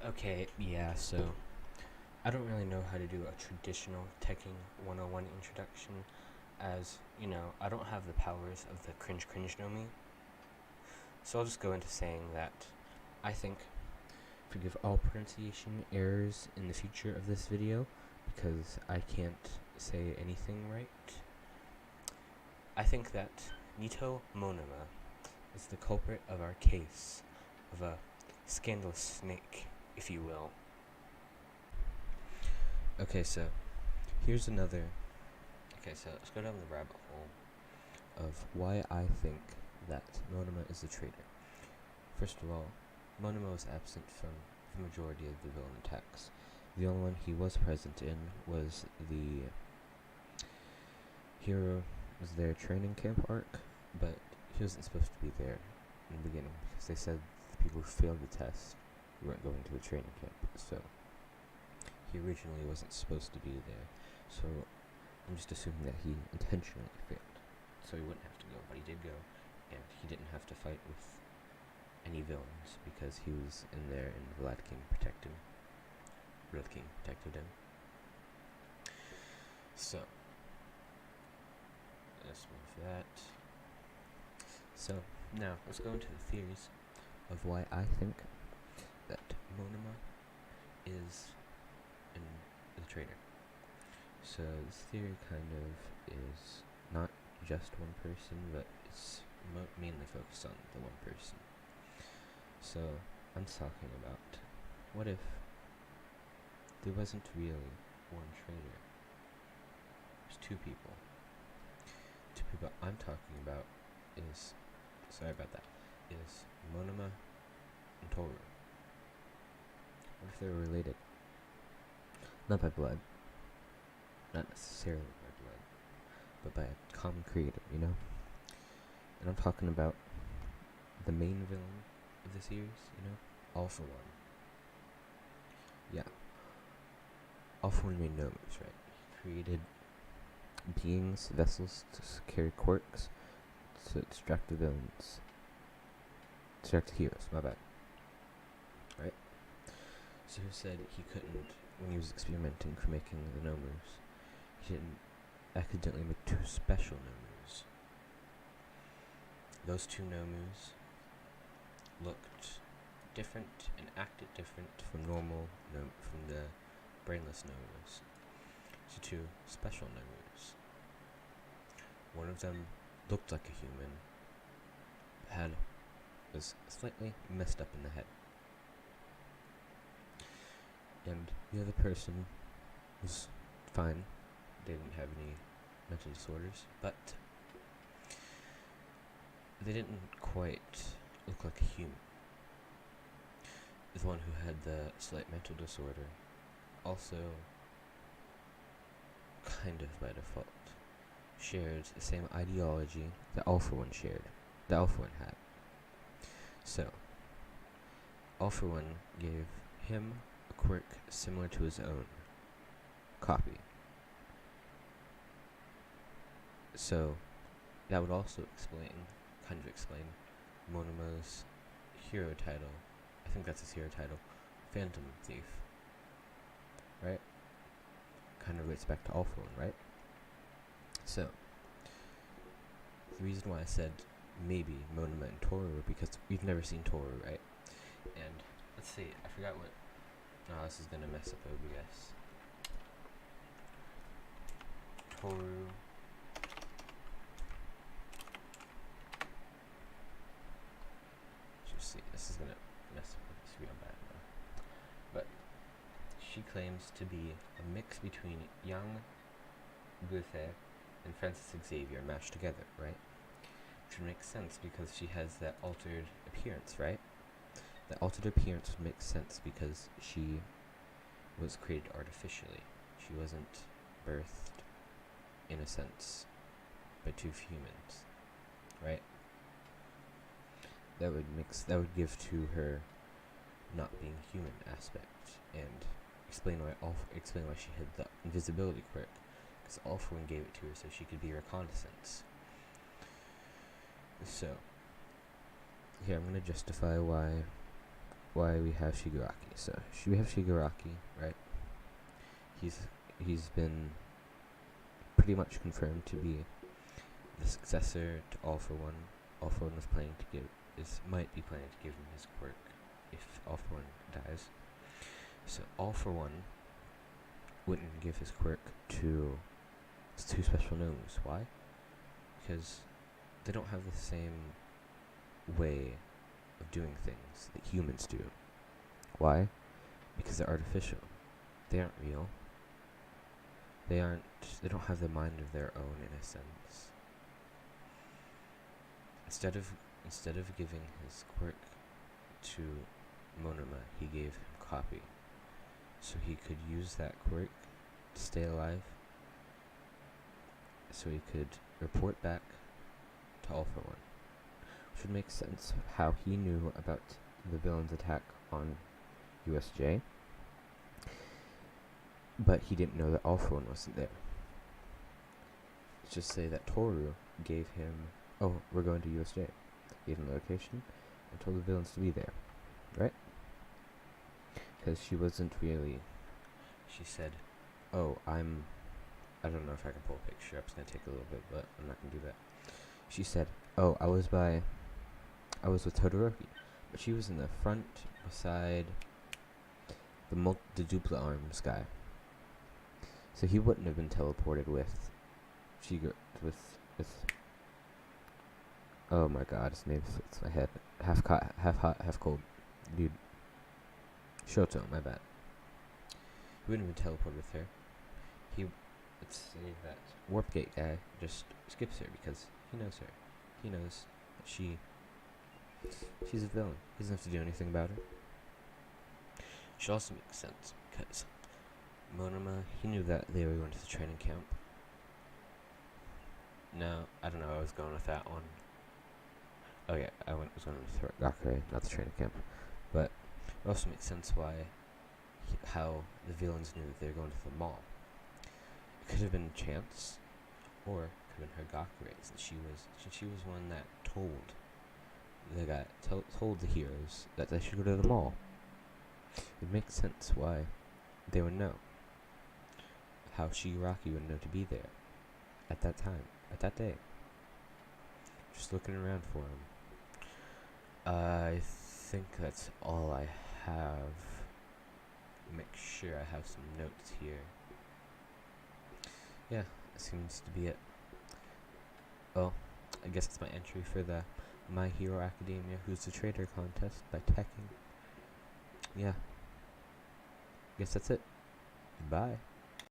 Okay, yeah, so I don't really know how to do a traditional Teching 101 introduction, as, I don't have the powers of the cringe know me. So I'll just go into saying that I think forgive all pronunciation errors in the future of this video, because I can't say anything right. I think that Nito Monoma is the culprit of our case of a scandalous snake, if you will. Okay, so let's go down the rabbit hole of why I think that Monoma is a traitor. First of all, Monoma was absent from the majority of the villain attacks. The only one he was present in was the hero was their training camp arc, but he wasn't supposed to be there in the beginning because they said the people who failed the test weren't going to the training camp, so he originally wasn't supposed to be there. So I'm just assuming that he intentionally failed, so he wouldn't have to go, but he did go, and he didn't have to fight with any villains because he was in there and Blood King protected him. So let's move that. So now let's go into the theories of why I think that Monoma is the traitor. So this theory kind of is not just one person, but it's mainly focused on the one person. So I'm talking about, what if there wasn't really one traitor? There's two people. Two people I'm talking about is Monoma and Toru. What if they were related? Not by blood. Not necessarily by blood, but by a common creator, And I'm talking about the main villain of the series, All For One. Yeah. All For One made no moves, right? He created beings, vessels to carry quirks to distract the villains. Distract the heroes, my bad. Right? So who said he couldn't, when he was experimenting for making the no moves, he didn't accidentally make two special no moves. Those two no moves looked different and acted different from from the brainless no moves. So two special no moves. One of them looked like a human, was slightly messed up in the head. And the other person was fine. They didn't have any mental disorders, but they didn't quite look like a human. The one who had the slight mental disorder also, kind of by default, shared the same ideology that All For One had. So, All For One gave him a quirk similar to his own copy. So, that would also explain Monoma's hero title. I think that's his hero title, Phantom Thief. Right? Kind of relates back to All For One, right? So, the reason why I said maybe Monoma and Toru, because we've never seen Toru, right? And let's see, I forgot what. Oh, this is gonna mess up OBS. Toru. Let's see, this is gonna mess up OBS real bad now. But she claims to be a mix between young Goethe and Francis Xavier mashed together, right? Which would make sense because she has that altered appearance, right? That altered appearance would make sense because she was created artificially. She wasn't birthed, in a sense, by two humans, right? That would give to her not being human aspect and explain why she had the invisibility quirk, because All For One gave it to her so she could be reconnaissance. So, here I'm going to justify why why we have Shigaraki. So we have Shigaraki, right? He's been pretty much confirmed to be the successor to All For One. All For One might be planning to give him his quirk if All For One dies. So All For One wouldn't give his quirk to his two special gnomes. Why? Because they don't have the same way of doing things that humans do. Why? Because they're artificial. They aren't real. They don't have the mind of their own, in a sense. Instead of giving his quirk to Monoma, he gave him copy, so he could use that quirk to stay alive, so he could report back to All For One, which would make sense of how he knew about the villain's attack on USJ, but he didn't know that All For One wasn't there. Let's just say that Toru gave him, oh, we're going to USJ, gave him the location, and told the villains to be there, right? Because she wasn't really, she said, oh, I don't know if I can pull a picture up, it's going to take a little bit, but I'm not going to do that. She said, oh, I was with Todoroki, but she was in the front, beside the dupla arms guy. So he wouldn't have been teleported with oh my god, his name slips my head. Half hot, half cold. Dude. Shoto, my bad. He wouldn't have been teleported with her. Let's say that Warpgate guy just skips her because he knows her. He knows that she's a villain. He doesn't have to do anything about her. Which also makes sense because Monoma, he knew that they were going to the training camp. No, I don't know, I was going with that one. Oh yeah, was going with Gakure, not the training camp. But it also makes sense how the villains knew that they were going to the mall. It could have been chance, or it could have been her Gakure, since she was one that told the heroes that they should go to the mall. It makes sense why they would know. How Shigaraki would know to be there at that time, at that day. Just looking around for him. I think that's all I have. Make sure I have some notes here. Yeah, that seems to be it. Well, I guess it's my entry for the My Hero Academia Who's the Traitor contest by Tekken. Yeah. Guess that's it. Bye.